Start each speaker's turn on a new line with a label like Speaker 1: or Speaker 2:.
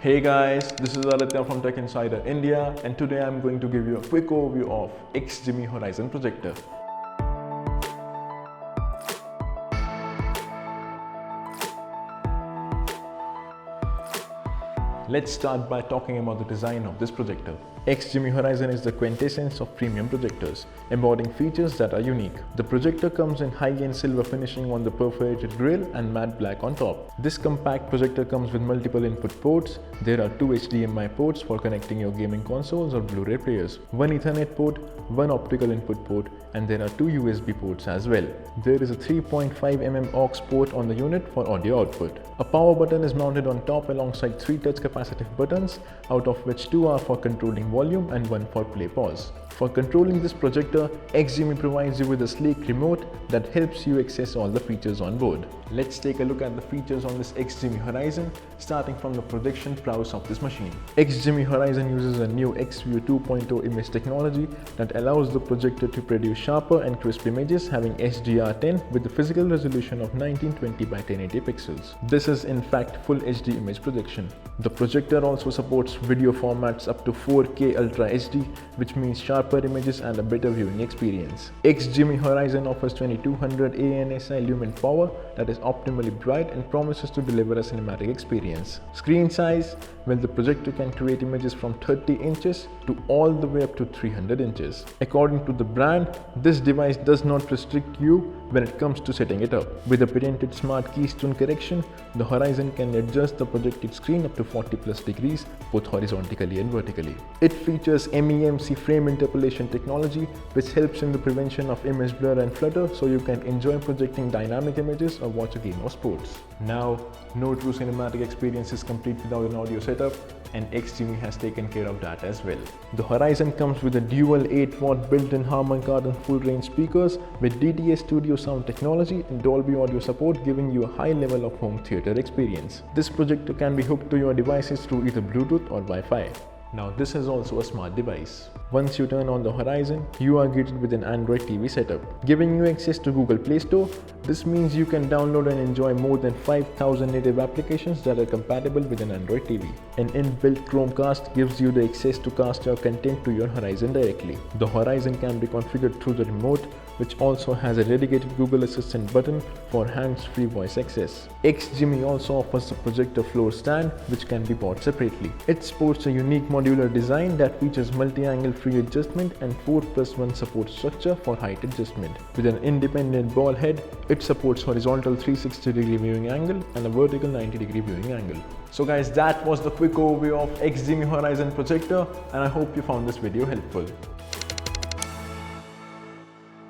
Speaker 1: Hey guys, this is Aditya from Tech Insider India, and today I'm going to give you a quick overview of Xgimi Horizon projector. Let's start by talking about the design of this projector. Xgimi Horizon is the quintessence of premium projectors, embodying features that are unique. The projector comes in high-end silver finishing on the perforated grille and matte black on top. This compact projector comes with multiple input ports. There are 2 HDMI ports for connecting your gaming consoles or Blu-ray players, 1 Ethernet port, 1 optical input port, and there are 2 USB ports as well. There is a 3.5mm aux port on the unit for audio output. A power button is mounted on top alongside 3 touch capacitive buttons, out of which 2 are for controlling volume and 1 for play pause. For controlling this projector, Xgimi provides you with a sleek remote that helps you access all the features on board. Let's take a look at the features on this Xgimi Horizon, starting from the projection prowess of this machine. Xgimi Horizon uses a new XView 2.0 image technology that allows the projector to produce sharper and crisp images having HDR10 with a physical resolution of 1920 by 1080 pixels. This is in fact full HD image projection. The projector also supports video formats up to 4K Ultra HD, which means sharper images and a better viewing experience. Xgimi Horizon offers 2200 ANSI lumen power that is optimally bright and promises to deliver a cinematic experience. Screen size: well, the projector can create images from 30 inches to all the way up to 300 inches. According to the brand, this device does not restrict you when it comes to setting it up. With a patented smart keystone correction, the Horizon can adjust the projected screen up to 40+ degrees, both horizontally and vertically. It features MEMC frame interpolation technology, which helps in the prevention of image blur and flutter, so you can enjoy projecting dynamic images or watch a game of sports. Now, no true cinematic experience is complete without an audio setup, and Xgimi has taken care of that as well. The Horizon comes with a dual 8-watt built-in Harman Kardon full-range speakers with DTS Studio sound technology and Dolby audio support, giving you a high level of home theater experience. This projector can be hooked to your devices through either Bluetooth or Wi-Fi. Now, this is also a smart device. Once you turn on the Horizon, you are greeted with an Android TV setup, giving you access to Google Play Store. This means you can download and enjoy more than 5,000 native applications that are compatible with an Android TV. An inbuilt Chromecast gives you the access to cast your content to your Horizon directly. The Horizon can be configured through the remote, which also has a dedicated Google Assistant button for hands-free voice access. Xgimi also offers a projector floor stand, which can be bought separately. It sports a unique modular design that features multi-angle free adjustment and 4+1 support structure for height adjustment. With an independent ball head, it supports horizontal 360-degree viewing angle and a vertical 90-degree viewing angle. So guys, that was the quick overview of Xgimi Horizon projector, and I hope you found this video helpful.